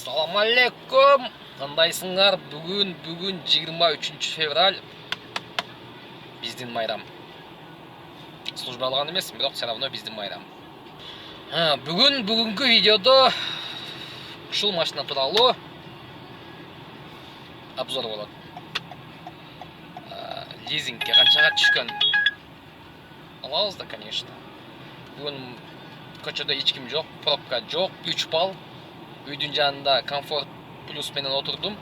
Assalamu alaikum. Кандайсыңар? Бүгін 23 февраль. Биздин майрам. Службалыган эмес, бирок все равно биздин майрам. Бүгүнкү видеодо ушул машина тууралуу обзор болот. Лизингке канчага түшкөн? Алабыз да, конечно. Бүгүн көчөдө эч ким жок, пробка жок, 3 бал. Үйдүн жанында комфорт плюс менен отурдум.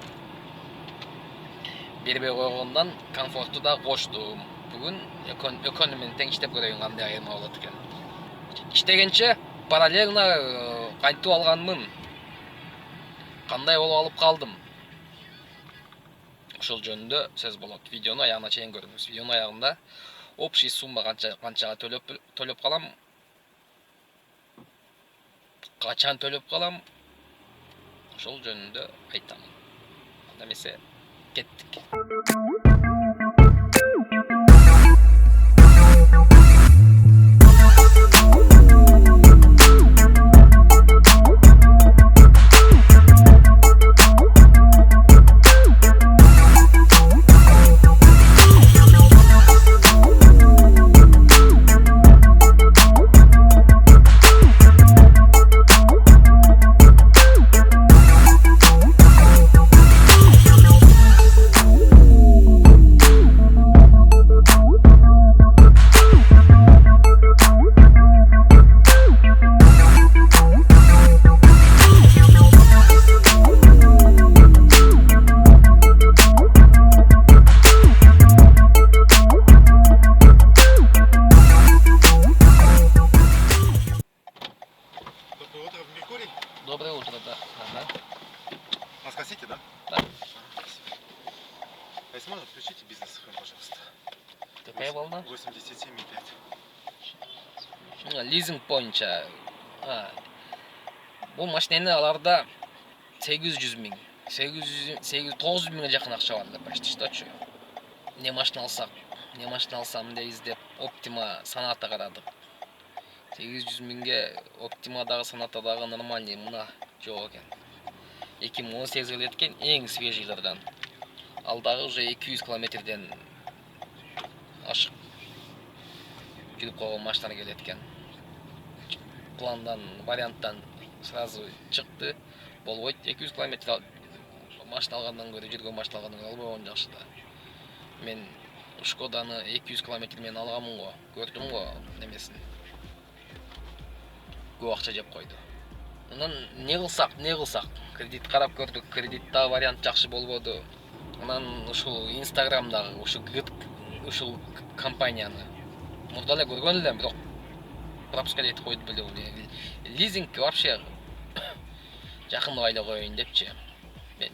Бербей койгондон комфорту да коштум. Бүгүн экономи менен тең иштеп көрөйүн кандай айырма болот экен. Иштегенче параллельно кантип алганмын. Кандай болуп алып калдым. Ошол жөнүндө сөз болот. Видеону аягына чейин көрүңүз. Видеонун аягында общий сумма канчага төлөп калам, качан төлөп калам, ошол жөнүндө айтам. Анда эмесе кеттик. Доброе утро, да. Нас хотите, да? Да. А если можно, включите бизнес FM, пожалуйста. Какая волна? 87,5. Лизинг боюнча. Бул машинени аларда 800 миң, 900 миңге жакын акча бар да, почти шточу. Не машина алсам деп издеп, Optima Sonata карадык. 800 миңге Optima'dагы Sonata'дагы нормальный мына жок экен. 2018 эле экен, эң свежийлерден. Алдагы уже 200 километрден ашык жүрүп койгон машиналар келет экен. Пландан, варианттан сразу чыкты. Болбойт, 200 километр машина алгандан көрө жүргөн машина алгандан албаган жакшы да. Мен Шкоданы 200 километр менен алганмын го, көрдүм го немесин. Көп акча жеп койду. Анан не кылсак? Кредит карап көрдүк, кредиттагы вариант жакшы болбоду. Анан ушул Инстаграмдагы ушул компанияны мурда эле көргөн элем, бирок пропускать этип койду беле. Лизингке вообще жакындап эле коеюн депчи. Мен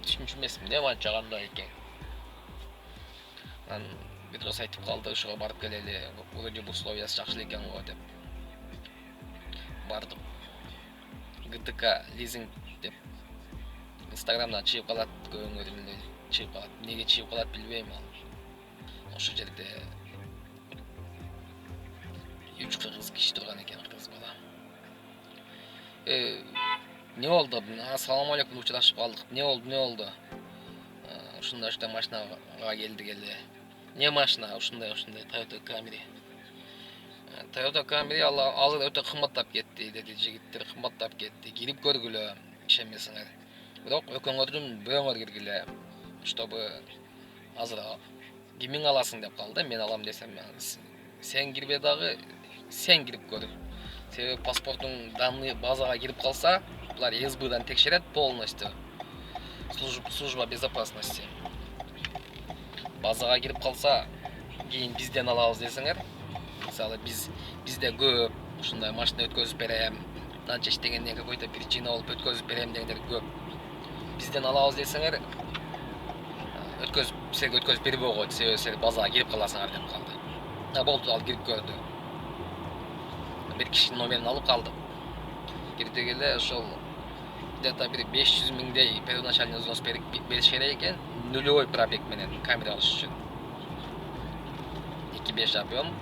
түшүнчү эмесмин, эмне жагандай экен. Анан бир кыз айтып калды, ошого барып келели, вроде бы условиясы жакшы экен го деп. Бардым. ГТК лизинг деп Инстаграмдан чыгып калат, көбүңөр чыгып калат. Неге чыгып калат билбейм ал. Ошол жерде 3 кыз киши турган экен, кыз бала. Не болду? Ассаламу алейкум, учурашып калдык. Не болду? Ушундай машинага келдик эле. Не машина? Ушундай Toyota Camry. Toyota Camry ал өтө кымбаттап кетти, деди жигиттер, кымбаттап кетти. Кирип көргүлө, ишенмесиңер. Бирок экөөңөрдүн бирөөңөр киргиле, чтобы азыр кимиң аласың деп калды. Мен алам десем, сен кирбе дагы, сен кирип көр. Себеби паспорттун данные базага кирип калса, булар СБдан текшерет полностью. Служба безопасности. Базага кирип калса, кийин бизден алабыз десеңер, мисалы бизде көп ушундай машина өткөзүп берем, мынанча иштегенден какой-то причина болуп өткөзүп берем дегендер көп. Бизден алабыз десеңер, өткөзүп бербей койду, себеби сен базага кирип каласыңар деп калды. Болду, ал кирип көрдү. Бир кишинин номерин алып калдык. Кирдик эле, ошол где-то бир 500 миңдей первоначальный взнос бериш керек экен, нулевой пробег менен камера алыш үчүн. 2.5 объем,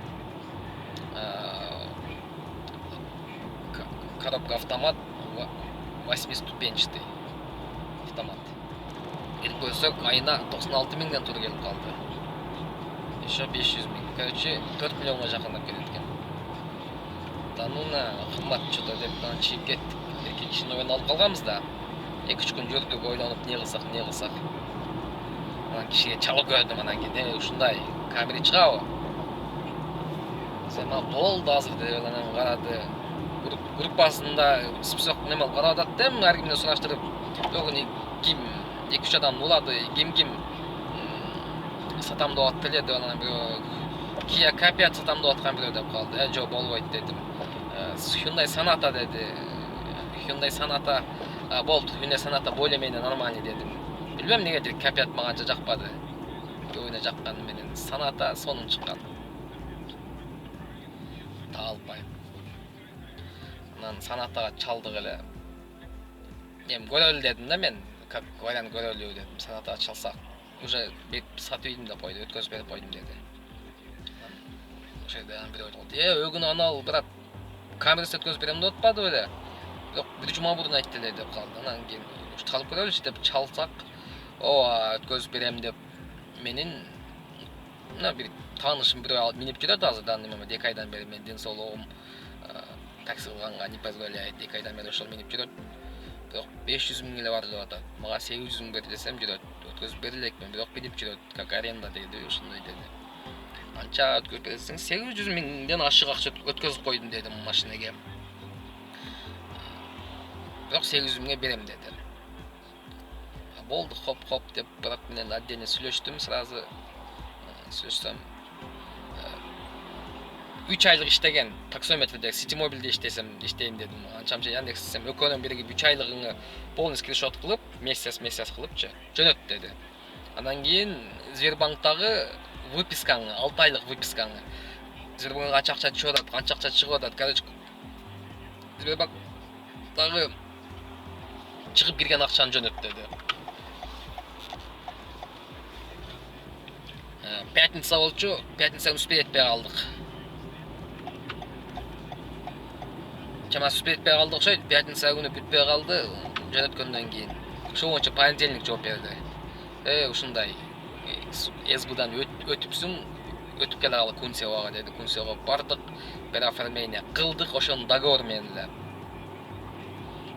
коробка автомат 8-ступенчатый. İlk koysak ayına 96 mingden tur gelip kaldı. Şu 500 ming. Короче 4 milyonga жақындап келеткен. Тануна қымбат что-то деп чиіп кеттік. Екі кішінің ойын алып қалғанбыз да. 2-3 күн жүрдік, ойланып не қылсақ. Анан кишиге чалып көрдім анан кейін. Ушундай камера чыгабы? Сен болды азыр деп анан карады. Группасында список неме карап ататтым, ар кимден сураштырып. Бүгүн ким 2-3 адам улады, ким сатам деп атты эле деп анан бирөө Kia K5 сатам деп аткан бирөө деп калды. Жок болбойт дедим. Hyundai Sonata dedi. Hyundai Sonata болду. Hyundai Sonata более-менее нормальный дедим. Билбем неге дирек K5 мага жакпады. Көбүнө жакканы менен Sonata сонун чыккан. Албай. Анан Sonatага чалдык эле. Эми көрөлү дедим да мен. Как вариант көрөлү дедим. Sonatага чалсак. Уже сатып ийдим деп койду, өткөзүп берип койдум деди. Ошол жерде бирөө айтты. Өгүн анал брат камерасы өткөзүп берем деп атпады эле. Бирок бир жума мурун айтты эле деп калды. Анан кийин чалып көрөлүчү деп чалсак, ооба өткөзүп берем деп менин мына бир таанышым бирөө алып минип жүрөт азырдан неме 2 айдан бери мен ден соолугум такси кылганга не позволяет 2 айдан бери ошол минип жүрөт. Бирок 500 миң эле бар деп атат. Мага 800 миң бер десем жүрөт. Өткөзүп берилекмин, бирок минип жүрөт, как аренда деди, ошондой деди. Анча өткөзүп берсең 800 миңден ашык акча өткөзүп койдум дедим машинеге. Бирок 800 миңге берем деди. Болду, хоп деп брат менен отдельно сүйлөштүм, сразу сүйлөшсөм 3 айлык иштеген таксометрде Ситимобилде иштейм дедим. Анчамча Яндекс десем экөөнүн биригип 3 айлыгыңы полный скриншот кылып, месяц кылыпчы жөнөт деди. Андан кийин Сбербанктагы выпискаңы, 6 айлык выпискаңы. Сбербанкка канча акча чыгып атат, канча акча чыгып атат. Короче, Сбербанктагы чыгып кирген акчаны жөнөт деди. Пятница болчу, пятницаны успей этпей калдык. Чамасы успей этпей калдык окшойт, пятница күнү бүтпей калды, жөнөткөндөн кийин. Ошол боюнча понедельник жооп берди. Ушундай СБдан өтүпсүң, өтүп келе калы Кунцевага деди. Кунцевага бардык, переоформление кылдык, ошонун договор менен эле.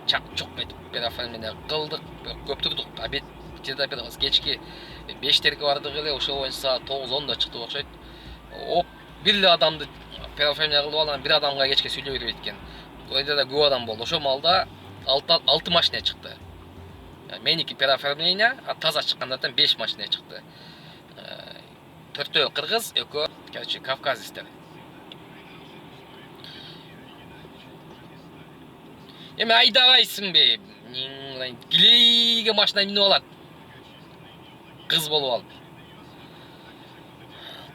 Чак-чук этип переоформление кылдык, көп турдук. Обед бирде бираз кечки 5-терге бардык эле, ошол боюнча саат 9-10да чыктык окшойт. Оп, бир эле адамды переоформление кылып алган, бир адамга кечке сүйлөй бербейт экен. Койда да көп адам болду. Ошол малда 6 машина чыкты. Меники переоформление, таза чыккандардан 5 машина чыкты. 4 кыргыз, 2, короче, кавказистер. Эми айдабайсыңбы? Килейге машина минип алат. Кыз болуп алып.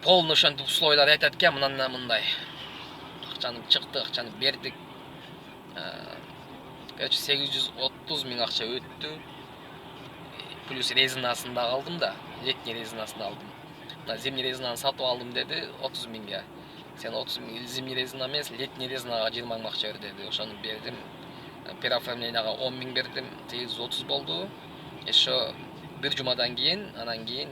Полный ошентип условиялар айтат экен, мындай. Акчаны чыкты, акчаны бердик. Короче, 830 миң акча өттү. Плюс резинасын да алдым да, летний резинасын алдым. Зимний резинаны сатып алдым деди 30 миңге. Сен 30 миң зимний резина эмес, летний резинага 20 миң акча бер деди. Ошону бердим. Переоформлениега 10 миң бердим, 830 болду. Ошо бир жумадан кийин, анан кийин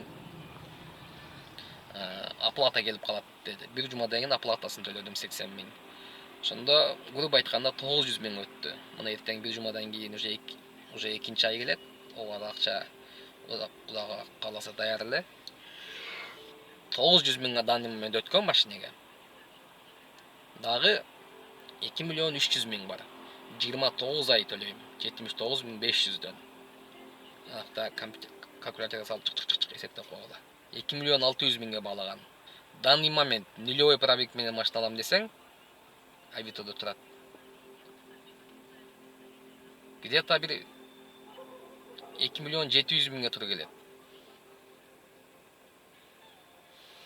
оплата келип калат деди. Бир жумадан кийин оплатасын төлөдүм 80 миң. Ошондо грубо айтканда 900 миң өттү. Мына эртең бир жумадан кийин уже экинчи ай келет. Ого акча Кудайга кааласа даяр эле. 900 миңге данный өткөн машинеге. Дагы 2 миллион 300 миң бар. 29 ай төлөйм. 79 миң 500дөн. Акта калькуляторго салып чык эсептеп койгула. 2 миллион 600 миңге баалаган. Данный момент нулевой пробег менен машина алам десең, Авитодо турат. Где-то бир 2 миллион 700 миңге туру келет.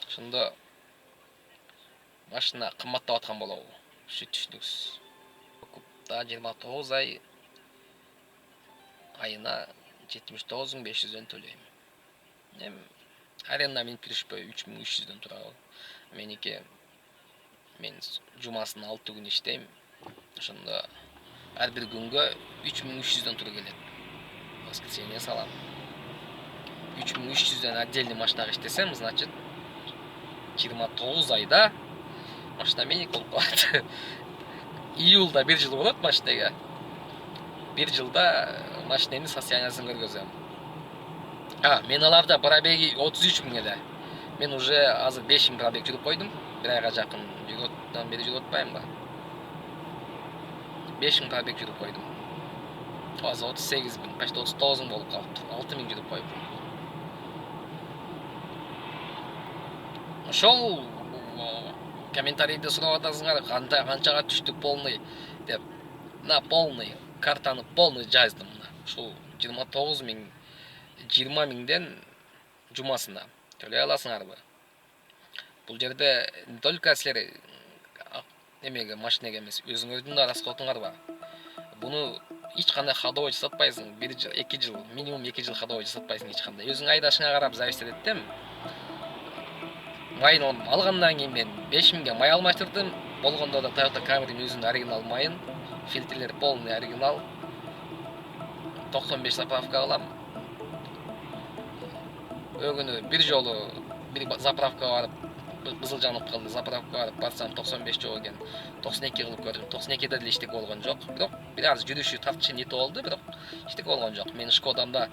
Ошондо машина кымбаттап аткан болобу? Ушу түшүнүксүз. Да 29 ай айына 79 миң 500дөн төлөйм. Эми аренда минип киришпөй 3300дөн турабы. Мен жумасын 6 күн иштейм. Ошондо ар бир күнгө 3300дөн туру келет. Воскресенье салам. 3300'den отдельный машинага иштесем, значит 29 айда машина меник болуп калат. Июлда 1 жыл болот машинеге. 1 жылда машиненин состояниясын көргөзөм. Мен аларда пробеги 33 000 эле. Мен уже азыр 5 000 пробег жүрүп койдум. Bir ayga жакын жүрөттөн бери жүрүп атпаймынбы? 5 000 пробег жүрүп койдум. Азыр 38 000, почти 39 000 болуп калыптыр. 6 000 жүрүп коюп. Ошол комментарийде сурап атасыңар, канчага түштү полный деп. На полный картаны полный жаздым. Ушул 29 000, 20 000ден жумасына төлөй аласыңарбы? Бул жерде не только силер эмеге машинеге эмес, өзүңөрдүн да расходуңар бар. Буну эч кандай ходовой жасатпайсың. 1 жыл, 2 жыл, минимум 2 жыл ходовой жасатпайсың эч кандай. Өзүң айдашыңа карап зависит этет да. Майын алгандан кийин мен 5 000ге май алмаштырдым. Болгондо да Toyota Camry'nin өзүнүн оригинал майын, фильтрлер полный оригинал. 95 заправка алам. Өгүнү бир жолу бир заправка барып, кызыл жанып калды. Заправка барып барсам 95 жок экен. 92 кылып көрдүм. 92де деле иштек болгон жок. Бирок бир аз жүрүшү тартышы нете болду, бирок иштек болгон жок. Мен Шкодамда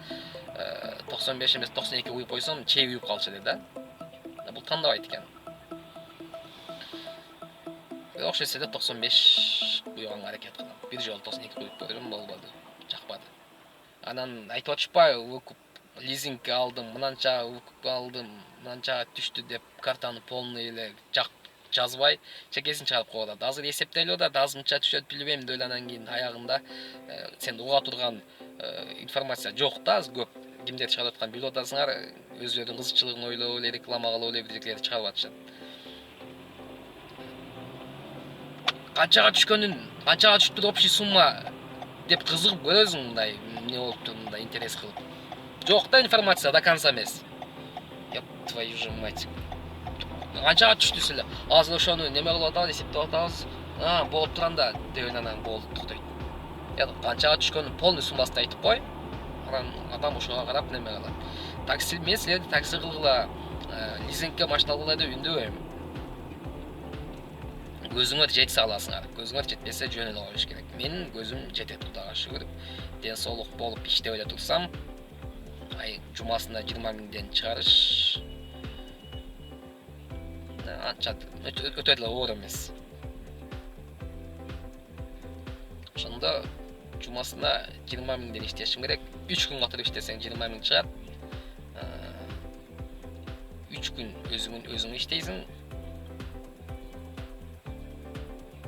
95 эмес 92 уюп койсом, чей уюп калчу эле да. Бул тандабайт экен. Бирок ошол жерде 95 уюганга аракет кылам. Бир жолу 92 уюп көрдүм, болбоду. Жакпады. Анан айтып атышпайбы, лизингке алдым, мынанча алдым, мынанча түштү деп картаны полный эле жазбай, чекесин чыгарып коюп атат. Азыр эсептелип атат, азырынча түшөт билбейм деп анан кийин аягында сен уга турган информация жок да, аз көп. Кимдер чыгарып аткан билип атасыңар, өзүлөрүнүн кызыкчылыгын ойлоп эле, реклама кылып эле бирдекелерди чыгарып атышат. Канчага түшкөнүн, канчага түштү общий сумма деп кызыгып көрөсүң, мындай эмне болуптур, мындай интерес кылып. Жок да информация до конца эмес. Ёп твою же мать. Канчага түштү силер? Азыр ошону неме кылып атабыз, эсептеп атабыз. Болуп турганда деп анан болуптук дейт. Я канчага түшкөнүн полный суммасын айтып кой. Адам ошого карап неме кылат. Такси мен силерди такси кылгыла, лизингке машина алгыла деп үндөбөйм. Көзүңөр жетсе аласыңар. Көзүңөр жетпесе жөн эле коюш керек. Менин көзүм жетет, Кудайга шүгүр. Ден соолук болуп иштеп эле турсам, жумасына 20 000ден чыгарыш анча өтө эле оор эмес. Ошондо жумасына 20 000ден иштешим керек. 3 күн катырып иштесең 20 000 чыгат. 3 күн өзүң иштейсиң.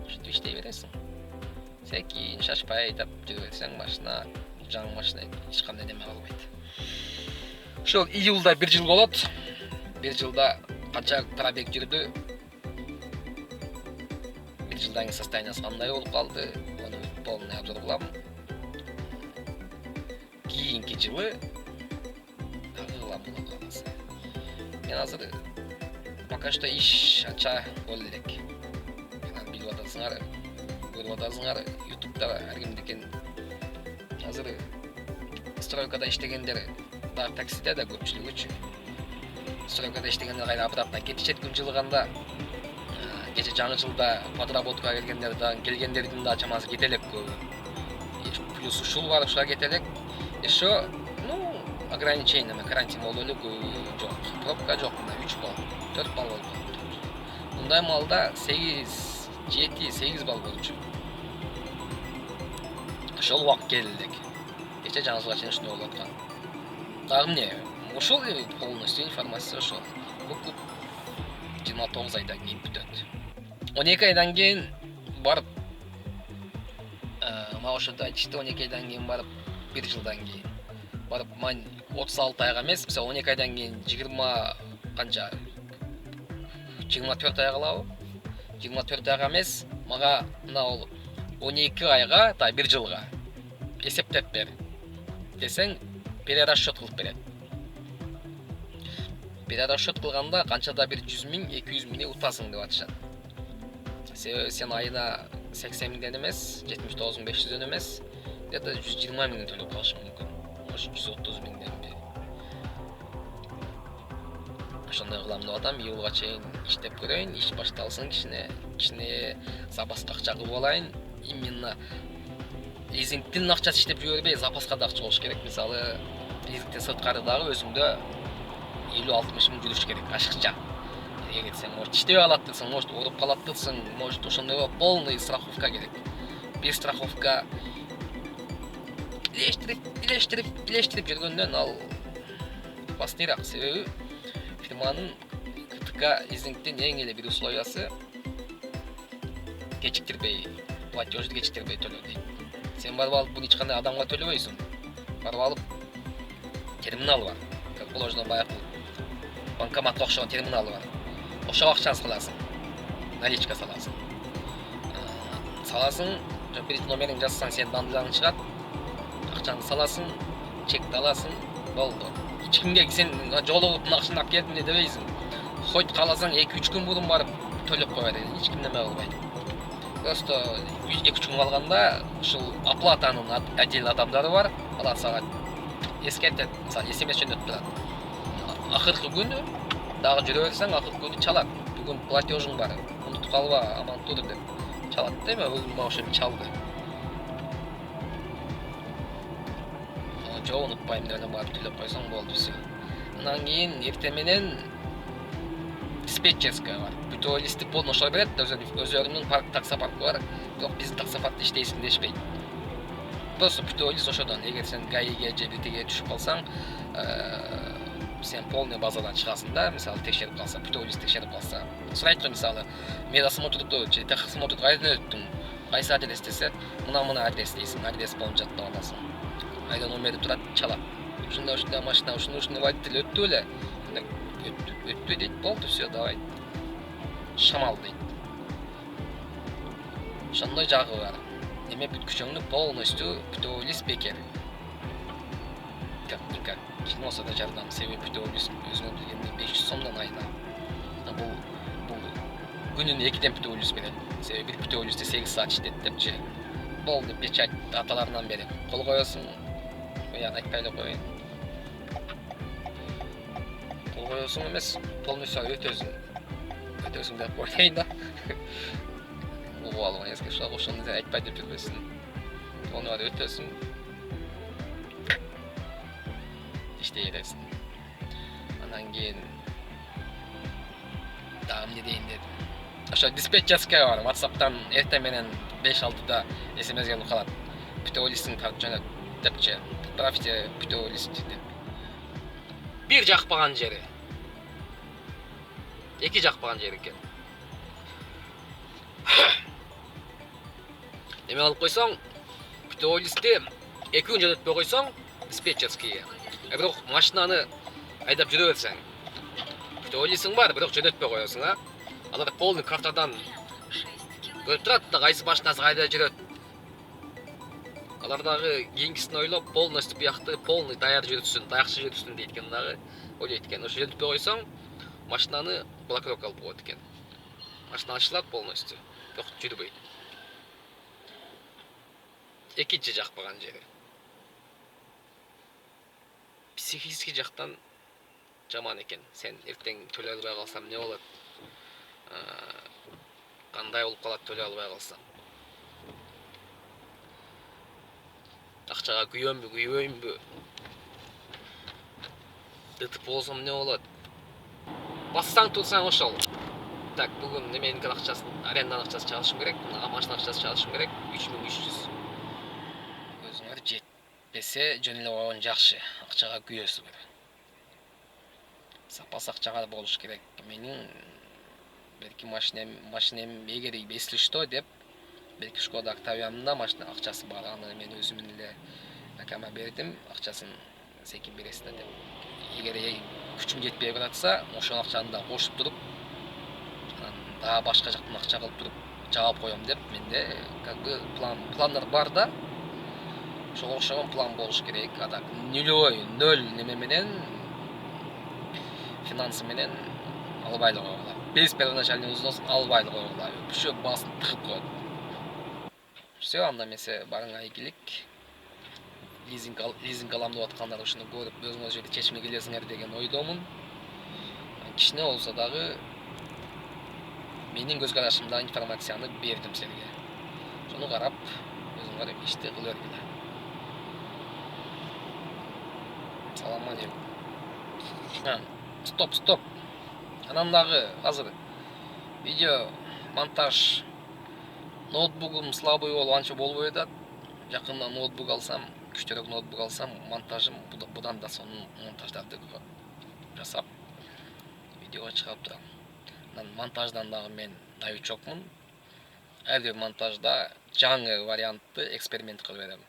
Ошентип иштей бересиң. Секин шашпай айдап жүрө берсең, машина, жаңы машина эч кандай неме кылбайт. Ошол июлда 1 жыл болот. 1 жылда канча пробег жүрдү? 1 жылдан кийин состояниясы кандай болуп калды? Аны полный обзор кылам. Кийинки жылы кылам булат. Мен азыр пока что иш анча болду элек. Анан билип атасыңар, көрүп атасыңар, YouTube'да ар кимдикин азыр стройкада иштегендер да таксиде да көпчүлүгүчү. Стройкада иштегендер кайра обратно кетишет күн жылыганда. Кече жаңы жылда подработкага келгендердин да чамасы кете элек көбү. Плюс ушул бар, ушуга кете элек. Еще, ограничение, карантин болду эле жок. Пробка жок, 3 балл, 4 балл болду. Мындай малда 8, 7, 8 балл болчу. Ошол убакыт келдик. Кече жаңы жылга чейин ушундай болуп аткан. Дагы эмне? Ошол полностью информация ошол. Бүкүл 29 айдан кийин бүтөт. 12 айдан кийин барып ошондо айтышты, 12 айдан кийин барып 1 жылдан кийин барып мен 36 айга эмес, мисалы 12 айдан кийин 20 канча 24 айга алабы? 24 айга эмес, мага мына ол 12 айга да 1 жылга эсептеп бер десең, перерасчет кылып берет. Перерасчет кылганда канчада бир 100 000, 200 000 утасың деп атышат. Сен айына 80 000ден эмес, 79 500дөн эмес, где-то 120 000 төлөп калышың мүмкүн. Может 130 000ден бери. ошондой кылам деп атам. Июлга чейин иштеп көрөйүн, иш башталсын, кичине запаска акча кылып алайын. Именно лизингдин акчасы иштеп жүрбөй, запаска да акча болуш керек. Мисалы, лизингден сырткары дагы өзүңдө 50-60 миң жүрүш керек ашыкча. Эгер сен может иштебей калат десең, может ооруп калат десең, может ошондой полный страховка керек. Бир страховка илештирип жүргөндөн ал баснырак. Себеби фирманын КТК лизингдин эң эле бир условиясы кечиктирбей, платежду кечиктирбей төлөө дейт. Сен барып алып буну эч кандай адамга төлөбөйсүң. Барып алып терминал бар. Как положено баягы банкоматка окшогон терминал бар. Ошого акчаны саласың. Наличка саласың. Саласың, биринчи номериңди жазсаң, сен данныйларың чыгат. Акчаны саласың, чекти аласың, болду. Эч кимге сен жолугуп акчаны алып келдим дебейсиң. Хоть кааласаң 2-3 күн мурун барып төлөп коет, эч ким неме кылбайт. Просто 2-3 күн калганда ушул оплатанын отдельный адамдары бар. Алар сага эскертет, мисалы SMS жөнөтүп турат. Акыркы күнү дагы жүрө берсең, акыркы күнү чалат. Бүгүн платежың бар, унутуп калба, аман тур деп чалат деме, өзүм ошентип чалды. Жок, унутпайм деп барып төлөп койсоң болду все. Андан кийин эртең менен диспетчерская бар. Бүтө листи полный ошол берет, өзүлөрүнүн таксопаркы бар. Бирок биздин таксопаркта иштейсиң дешпейт. Просто бүтө лист ошодон. Эгер сен ГАИге же бирдеге түшүп калсаң, сен полный базадан чыгасың да, мисалы текшерип калса, бүтө лист текшерип калса. Сурайт го мисалы, медосмотрду же техосмотрду кайдан өттүң? Кайсы адрес десе, мына адрес дейсиң, адрес боюнча жаттап аласың. Айда номери турат, чалат. Ушундай машина, ушундай водитель өттү эле. Өттү дейт, болду, все, давай. Шамал дейт. Ошондой жагы бар. Эме бүткүчөңдү полностью бүтө лист бекер. Как кино болсо да жардам, себеби бүтө лист өзүңөр билгендей 500 сомдон айына. Бул күнүнө 2ден бүтө лист берет. Себеби бир бүтө листте 8 саат иштет депчи. Болду, печать аталарынан бери кол коесуң. Яны айтпай эле коеюн. Кол коесуң эмес, полностью өтөсүң деп ойлойм да. Угуп алган эске шок, ошону айтпай деп жүрбөсүн. Onu var ötüyorsun. İşte yersin. Ondan keyin daha ne deyin dedim. Aşağı dispatcherskaya var. WhatsApp'tan ertemenen 5-6'da SMS gelip kalan. Püteolistin tartışana depçe. Profite püteolist dedi. Bir jakpagan jeri. İki jakpagan jeri eкен. Demek alıp koysan püteolisti 2 gün jönөтпөй koysan dispatcherskiye. Бирок машинаны айдап жүрө берсең. Püteolistin бар, бирок жөнөтпөй коесуң, а? Алар полный картадан көрүп турат да кайсы машинасы кайда жүрөт. Алар дагы кийинкисин ойлоп, полностью буякты полный даяр жүрүшсүн, даякчы жүрүшсүн дейт экен дагы. Ойлойт экен. Ошо жөнөтпөй койсоң, машинаны блокировка алып коет экен. Машина ачылат полностью, бирок жүрбөйт. Экинчи жакпаган жери. Психический жактан жаман экен. Сен эртең төлөй албай калсам не болот? Кандай болуп калат төлөй албай калсам? Акчага күйбөймбү? ДТП болсом не болот? Бассаң турсаң ошол. Так, бүгүн неменин акчасын, аренданын акчасын чыгарышым керек, машина акчасын чыгарышым керек, 3300. Өзүңөр жетпесе жөн эле койгон жакшы, акчага күйөсүңөр. Запас акчага болуш керек. Менин белки машинем эгер если что деп белки Шкода Октавианында машина акчасы бар, аны мен өзүмүн эле акама бердим, акчасын секин бересиз деп. Эгер күчүм жетпей баратса, ошол акчаны да кошуп туруп, дагы башка жактан акча кылып туруп жаап коем деп менде как бы пландар бар да. Ошого окшогон план болуш керек. Ада нулевой, ноль неме менен финансы менен албай эле койгула. Без первоначальный взнос албай эле койгула. Все басып тыгып коет. Все, анда месе барыңа ийгилик. Лизинг алам деп аткандар ушуну көрүп өзүңөр жерде чечимге келесиңер деген ойдомун. кичине болсо дагы менин көз карашымдагы информацияны бердим силерге. Шуну карап, өзүң карап ишти кыла бергиле. Салам алейкум. Стоп. Анан дагы азыр видео монтаж ноутбугум слабый болуп анча болбой атат. Жакында ноутбук алсам, күчтөрөөк ноутбук алсам, монтажым будан да сонун монтаждарды жасап видеого чыгарып турам. Анан монтаждан дагы мен новичокмун. Ар бир монтажда жаңы вариантты эксперимент кылып берем.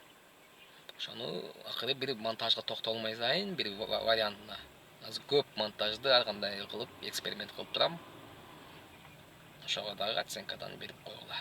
Ошону акыры бир монтажга токтолмой сайын бир вариантына. Азыр көп монтажды ар кандай кылып эксперимент кылып турам. Ошого дагы оценкадан берип койгула.